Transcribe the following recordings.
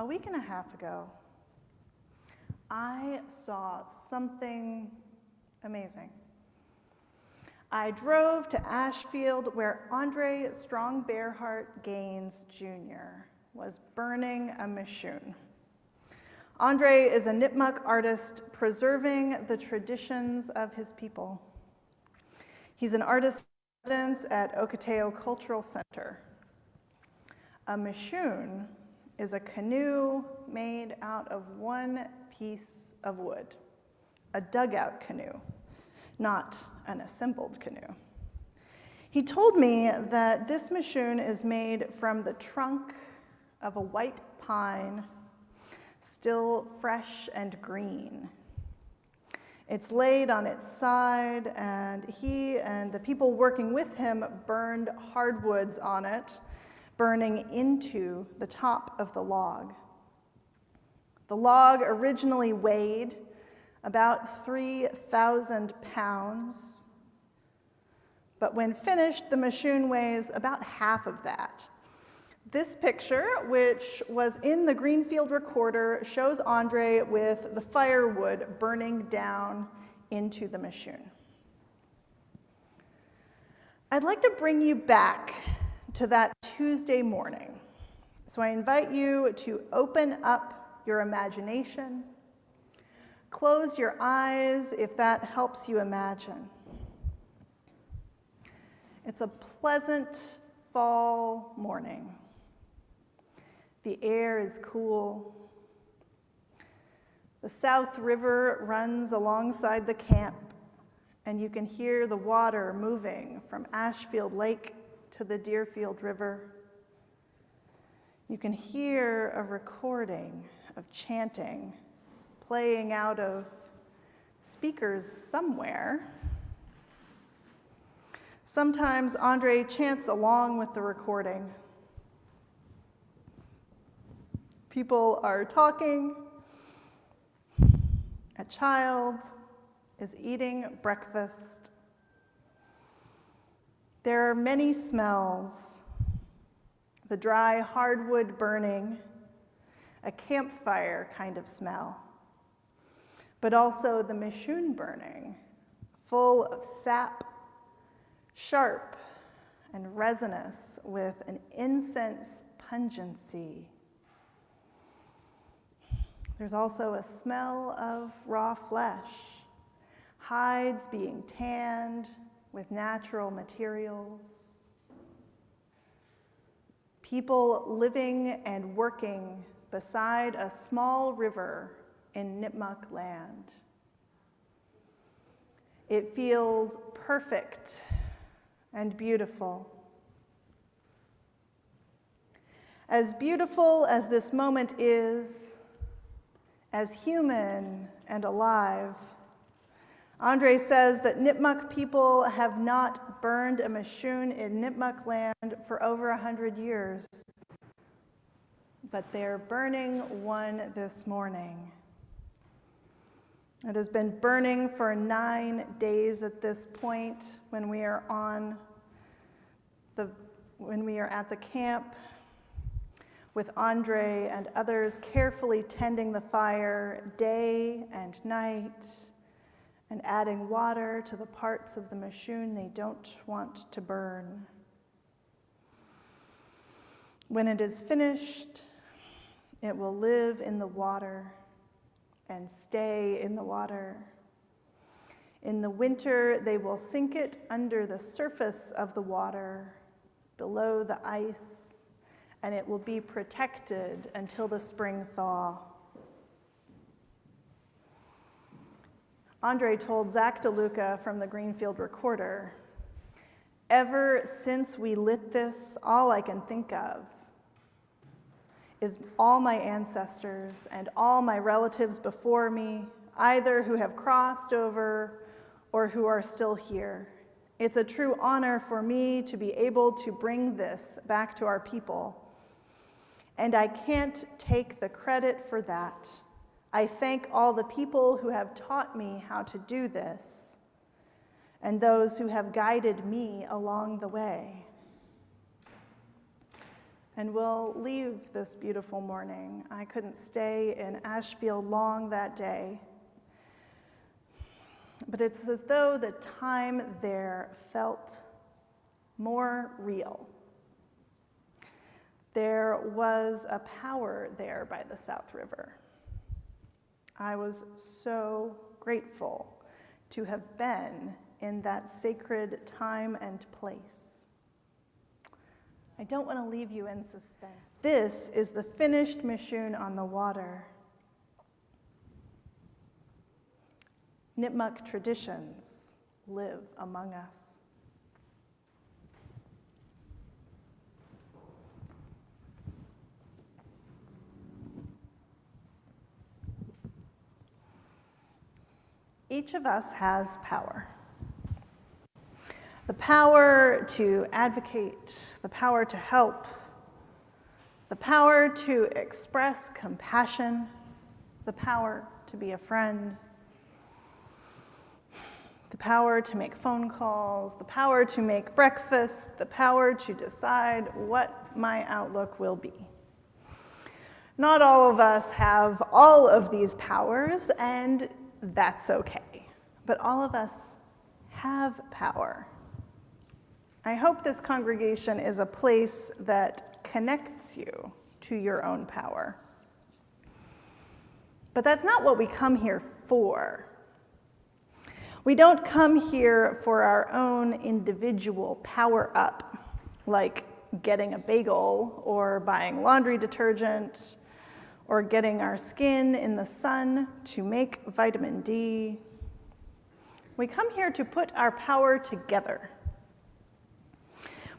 A week and a half ago, I saw something amazing. I drove to Ashfield where Andre Strong Bearheart Gaines Jr. was burning a Mishoon. Andre is a Nipmuc artist preserving the traditions of his people. He's an artist in residence at Okateo Cultural Center. A Mishoon is a canoe made out of one piece of wood, a dugout canoe, not an assembled canoe. He told me that this Mishoon is made from the trunk of a white pine, still fresh and green. It's laid on its side, and he and the people working with him burned hardwoods on it, burning into the top of the log. The log originally weighed about 3,000 pounds, but when finished, the Mishoon weighs about half of that. This picture, which was in the Greenfield recorder, shows Andre with the firewood burning down into the Mishoon. I'd like to bring you back to that Tuesday morning. So I invite you to open up your imagination. Close your eyes if that helps you imagine. It's a pleasant fall morning. The air is cool. The South River runs alongside the camp, and you can hear the water moving from Ashfield Lake to the Deerfield River. You can hear a recording of chanting playing out of speakers somewhere. Sometimes Andre chants along with the recording. People are talking. A child is eating breakfast. There are many smells: the dry hardwood burning, a campfire kind of smell, but also the Mishoon burning, full of sap, sharp and resinous with an incense pungency. There's also a smell of raw flesh, hides being tanned with natural materials. People living and working beside a small river in Nipmuc land. It feels perfect and beautiful. As beautiful as this moment is, as human and alive, Andre says that Nipmuc people have not burned a Mishoon in Nipmuc land for over 100 years, but they're burning one this morning. It has been burning for 9 days at this point when we are at the camp with Andre and others carefully tending the fire day and night and adding water to the parts of the Mishoon they don't want to burn. When it is finished, it will live in the water and stay in the water. In the winter, they will sink it under the surface of the water, below the ice, and it will be protected until the spring thaw. Andre told Zach DeLuca from the Greenfield recorder, "Ever since we lit this, all I can think of is all my ancestors and all my relatives before me, either who have crossed over or who are still here. It's a true honor for me to be able to bring this back to our people. And I can't take the credit for that. I thank all the people who have taught me how to do this, and those who have guided me along the way." and we'll leave this beautiful morning. I couldn't stay in Ashfield long that day, but it's as though the time there felt more real. There was a power there by the South River. I was so grateful to have been in that sacred time and place. I don't want to leave you in suspense. This is the finished Mashun on the water. Nipmuc traditions live among us. Each of us has power. The power to advocate, the power to help, the power to express compassion, the power to be a friend, the power to make phone calls, the power to make breakfast, the power to decide what my outlook will be. Not all of us have all of these powers, and that's okay. But all of us have power. I hope this congregation is a place that connects you to your own power. But that's not what we come here for. We don't come here for our own individual power up, like getting a bagel or buying laundry detergent or getting our skin in the sun to make vitamin D. We come here to put our power together.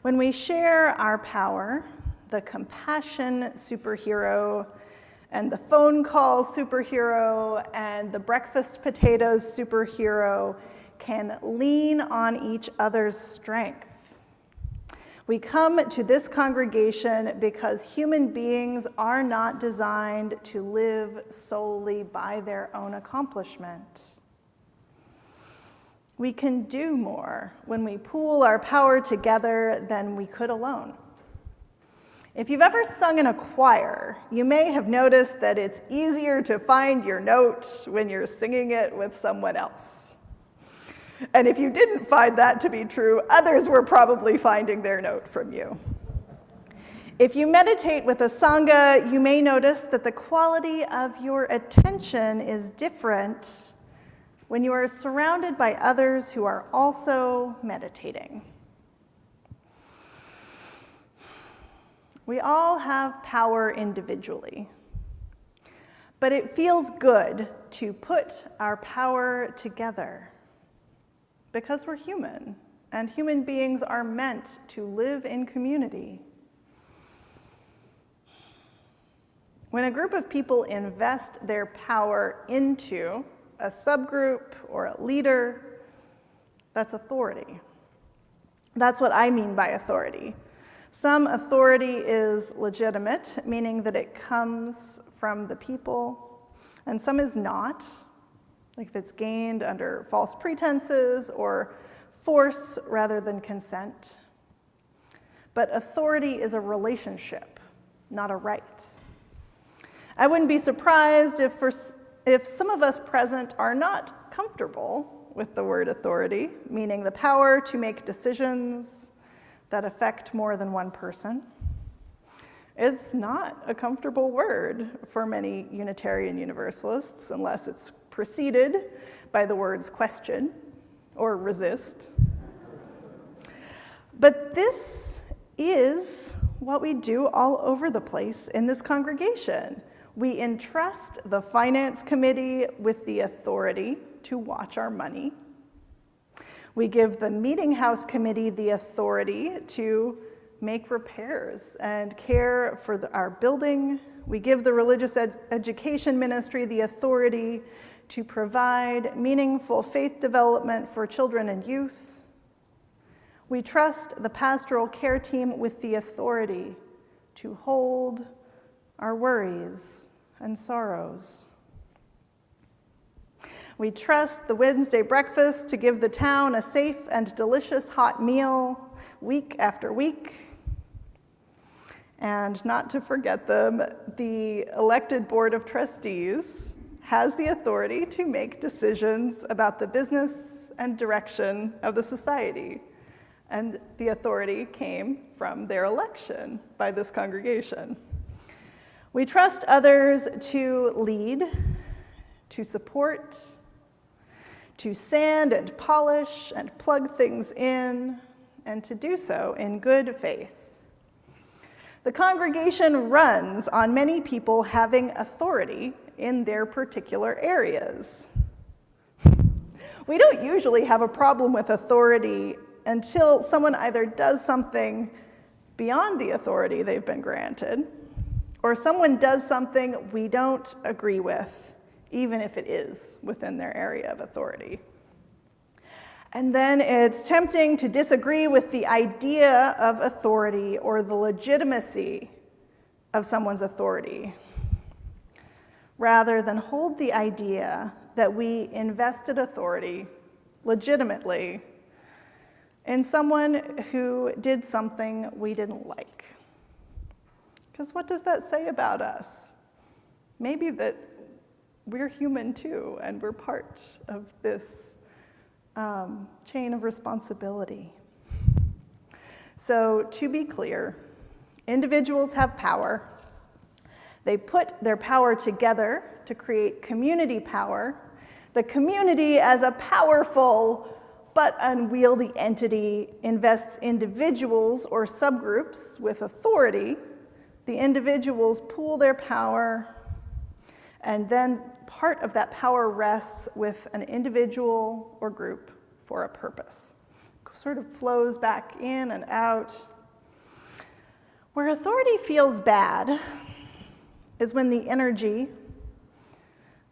When we share our power, the compassion superhero and the phone call superhero and the breakfast potatoes superhero can lean on each other's strength. We come to this congregation because human beings are not designed to live solely by their own accomplishment. We can do more when we pool our power together than we could alone. If you've ever sung in a choir, you may have noticed that it's easier to find your note when you're singing it with someone else. And if you didn't find that to be true, others were probably finding their note from you. If you meditate with a sangha, you may notice that the quality of your attention is different when you are surrounded by others who are also meditating. We all have power individually, but it feels good to put our power together because we're human, and human beings are meant to live in community. When a group of people invest their power into a subgroup or a leader, that's authority. That's what I mean by authority. Some authority is legitimate, meaning that it comes from the people, and some is not, like if it's gained under false pretenses or force rather than consent. But authority is a relationship, not a right. I wouldn't be surprised if some of us present are not comfortable with the word authority, meaning the power to make decisions that affect more than one person. It's not a comfortable word for many Unitarian Universalists unless it's preceded by the words question or resist. But this is what we do all over the place in this congregation. We entrust the finance committee with the authority to watch our money. We give the meeting house committee the authority to make repairs and care for our building. We give the religious education ministry the authority to provide meaningful faith development for children and youth. We trust the pastoral care team with the authority to hold our worries and sorrows. We trust the Wednesday breakfast to give the town a safe and delicious hot meal week after week. And not to forget them, the elected Board of Trustees has the authority to make decisions about the business and direction of the society. And the authority came from their election by this congregation. We trust others to lead, to support, to sand and polish and plug things in, and to do so in good faith. The congregation runs on many people having authority in their particular areas. We don't usually have a problem with authority until someone either does something beyond the authority they've been granted, or someone does something we don't agree with, even if it is within their area of authority. And then it's tempting to disagree with the idea of authority or the legitimacy of someone's authority, rather than hold the idea that we invested authority legitimately in someone who did something we didn't like. Because what does that say about us? Maybe that we're human too, and we're part of this chain of responsibility. So to be clear, individuals have power. They put their power together to create community power. The community, as a powerful but unwieldy entity, invests individuals or subgroups with authority. The individuals pool their power, and then part of that power rests with an individual or group for a purpose. It sort of flows back in and out. Where authority feels bad is when the energy,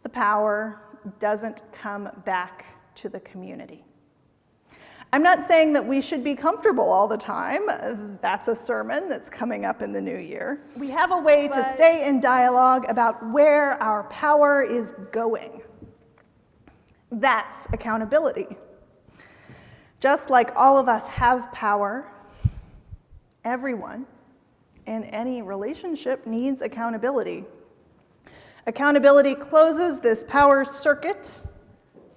the power, doesn't come back to the community. I'm not saying that we should be comfortable all the time. That's a sermon that's coming up in the new year. We have a way to stay in dialogue about where our power is going. That's accountability. Just like all of us have power, everyone in any relationship needs accountability. Accountability closes this power circuit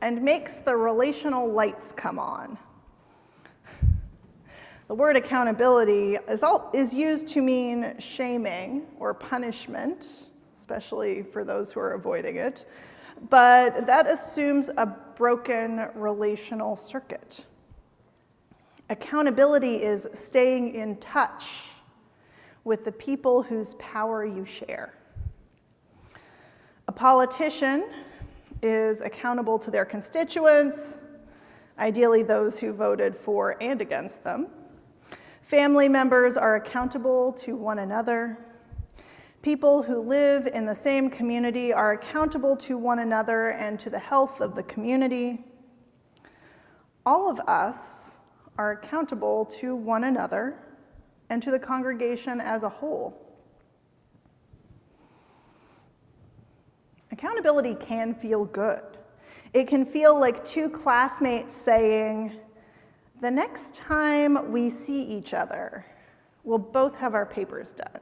and makes the relational lights come on. The word accountability is used to mean shaming or punishment, especially for those who are avoiding it, but that assumes a broken relational circuit. Accountability is staying in touch with the people whose power you share. A politician is accountable to their constituents, ideally those who voted for and against them. Family members are accountable to one another. People who live in the same community are accountable to one another and to the health of the community. All of us are accountable to one another and to the congregation as a whole. Accountability can feel good. It can feel like two classmates saying, the next time we see each other, we'll both have our papers done.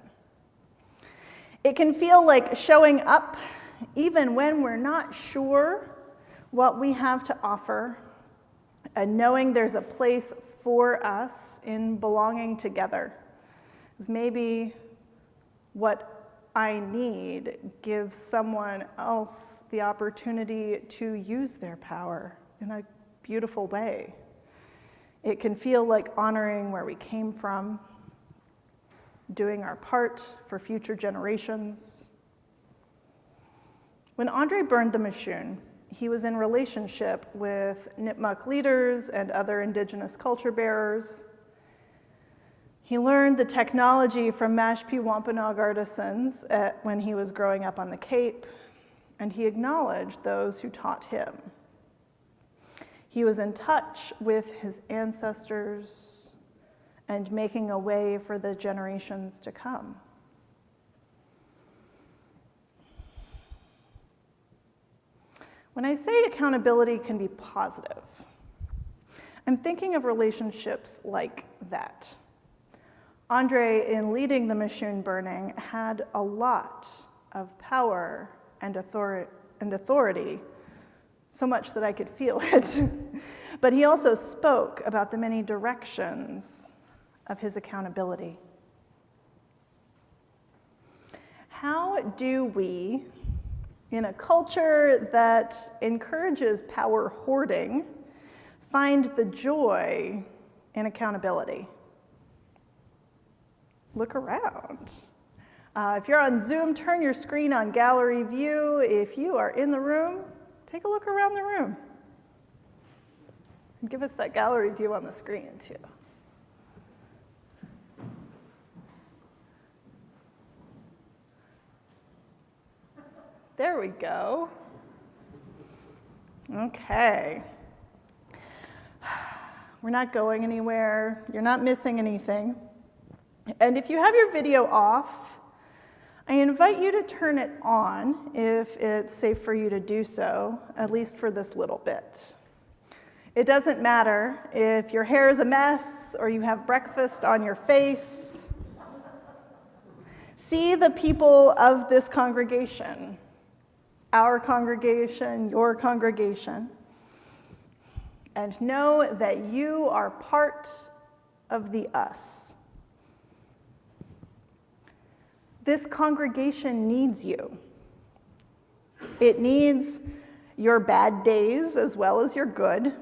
It can feel like showing up even when we're not sure what we have to offer, and knowing there's a place for us in belonging together. Because maybe what I need gives someone else the opportunity to use their power in a beautiful way. It can feel like honoring where we came from, doing our part for future generations. When Andre burned the Mashun, he was in relationship with Nipmuc leaders and other indigenous culture bearers. He learned the technology from Mashpee Wampanoag artisans when he was growing up on the Cape, and he acknowledged those who taught him. He was in touch with his ancestors and making a way for the generations to come. When I say accountability can be positive, I'm thinking of relationships like that. Andre, in leading the Mashun burning, had a lot of power and authority, so much that I could feel it. But he also spoke about the many directions of his accountability. How do we, in a culture that encourages power hoarding, find the joy in accountability? Look around. If you're on Zoom, turn your screen on gallery view. If you are in the room, take a look around the room. And give us that gallery view on the screen, too. There we go. Okay. We're not going anywhere. You're not missing anything. And if you have your video off, I invite you to turn it on if it's safe for you to do so, at least for this little bit. It doesn't matter if your hair is a mess or you have breakfast on your face. See the people of this congregation, our congregation, your congregation, and know that you are part of the us. This congregation needs you. It needs your bad days as well as your good.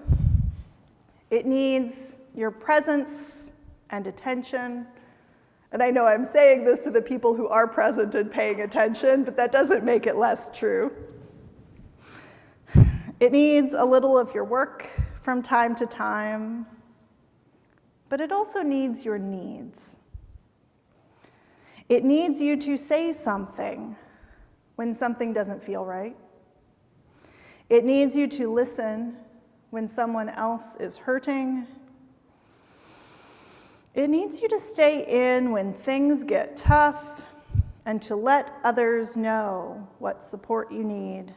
It needs your presence and attention. And I know I'm saying this to the people who are present and paying attention, but that doesn't make it less true. It needs a little of your work from time to time, but it also needs your needs. It needs you to say something when something doesn't feel right. It needs you to listen when someone else is hurting. It needs you to stay in when things get tough and to let others know what support you need.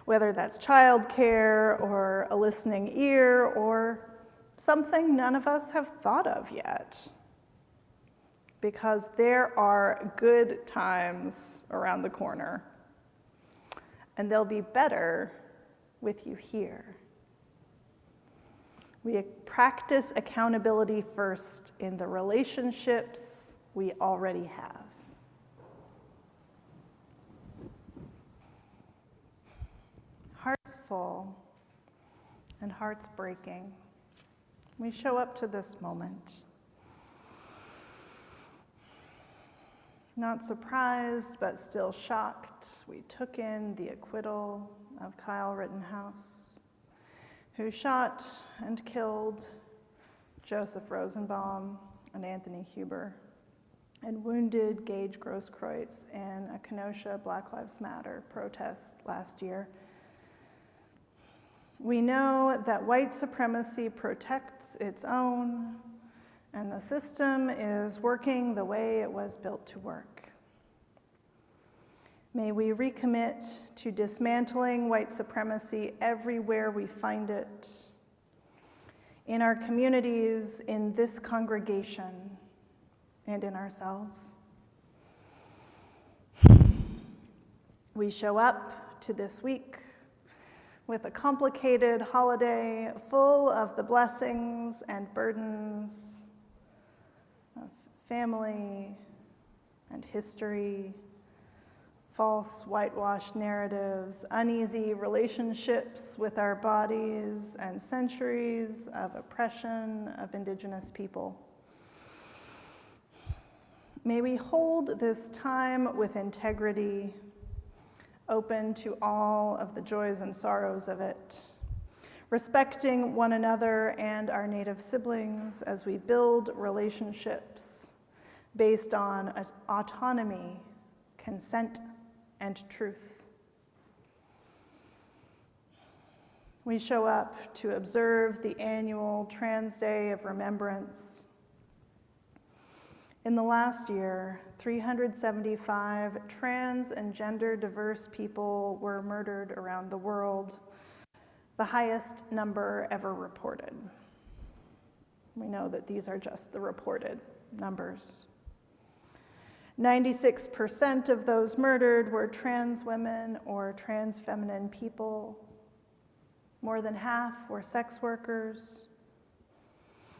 Whether that's childcare or a listening ear or something none of us have thought of yet. Because there are good times around the corner, and they'll be better with you here. We practice accountability first in the relationships we already have. Hearts full and hearts breaking, we show up to this moment. Not surprised, but still shocked, we took in the acquittal of Kyle Rittenhouse, who shot and killed Joseph Rosenbaum and Anthony Huber, and wounded Gage Grosskreutz in a Kenosha Black Lives Matter protest last year. We know that white supremacy protects its own, and the system is working the way it was built to work. May we recommit to dismantling white supremacy everywhere we find it, in our communities, in this congregation, and in ourselves. We show up to this week with a complicated holiday full of the blessings and burdens of family and history, false whitewashed narratives, uneasy relationships with our bodies, and centuries of oppression of Indigenous people. May we hold this time with integrity, open to all of the joys and sorrows of it, respecting one another and our Native siblings as we build relationships based on autonomy, consent, and truth. We show up to observe the annual Trans Day of Remembrance. In the last year, 375 trans and gender diverse people were murdered around the world, the highest number ever reported. We know that these are just the reported numbers. 96% of those murdered were trans women or trans feminine people. More than half were sex workers.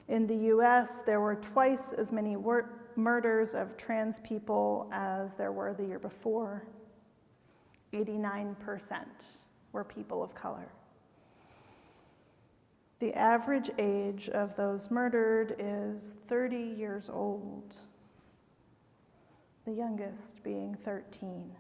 In the US, there were twice as many murders of trans people as there were the year before. 89% were people of color. The average age of those murdered is 30 years old, the youngest being 13.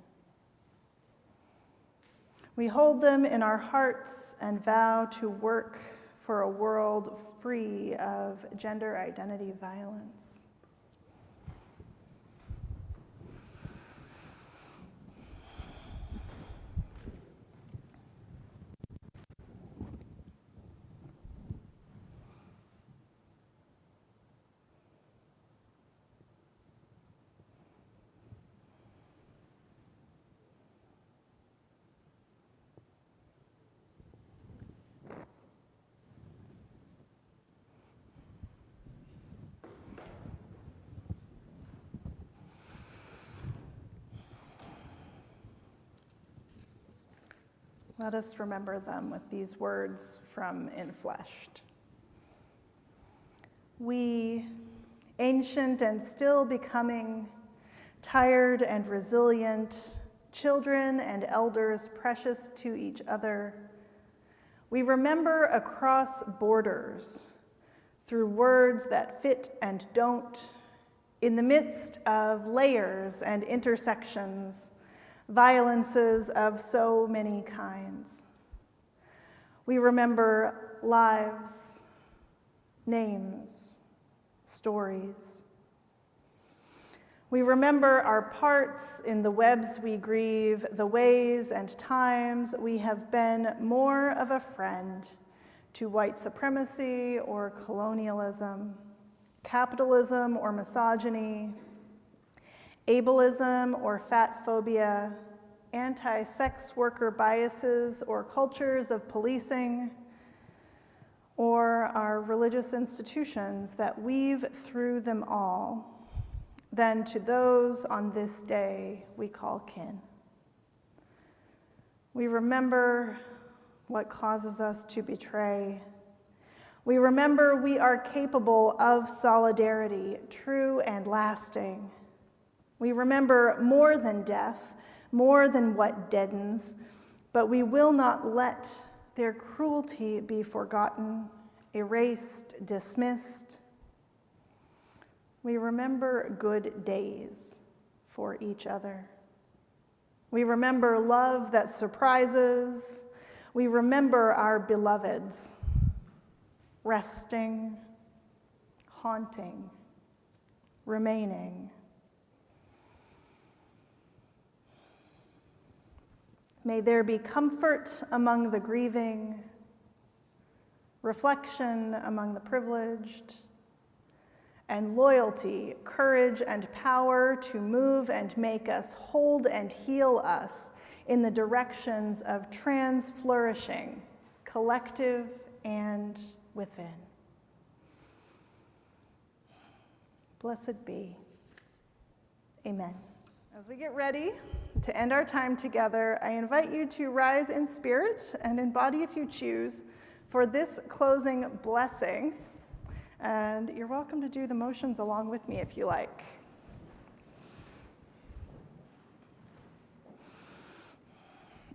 We hold them in our hearts and vow to work for a world free of gender identity violence. Let us remember them with these words from Infleshed. We, ancient and still becoming, tired and resilient, children and elders precious to each other, we remember across borders, through words that fit and don't, in the midst of layers and intersections, violences of so many kinds. We remember lives, names, stories. We remember our parts in the webs we grieve, the ways and times we have been more of a friend to white supremacy or colonialism, capitalism or misogyny, ableism or fat phobia, anti-sex worker biases or cultures of policing, or our religious institutions that weave through them all, than to those on this day we call kin. We remember what causes us to betray. We remember we are capable of solidarity, true and lasting. We remember more than death, more than what deadens, but we will not let their cruelty be forgotten, erased, dismissed. We remember good days for each other. We remember love that surprises. We remember our beloveds, resting, haunting, remaining. May there be comfort among the grieving, reflection among the privileged, and loyalty, courage, and power to move and make us, hold and heal us in the directions of trans flourishing, collective and within. Blessed be. Amen. As we get ready to end our time together, I invite you to rise in spirit and in body if you choose for this closing blessing. And you're welcome to do the motions along with me if you like.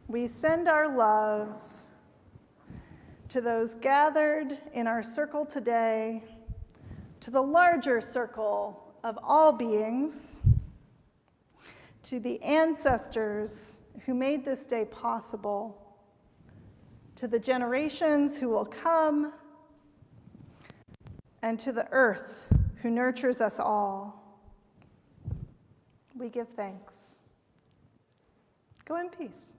We send our love to those gathered in our circle today, to the larger circle of all beings, to the ancestors who made this day possible, to the generations who will come, and to the earth who nurtures us all. We give thanks. Go in peace.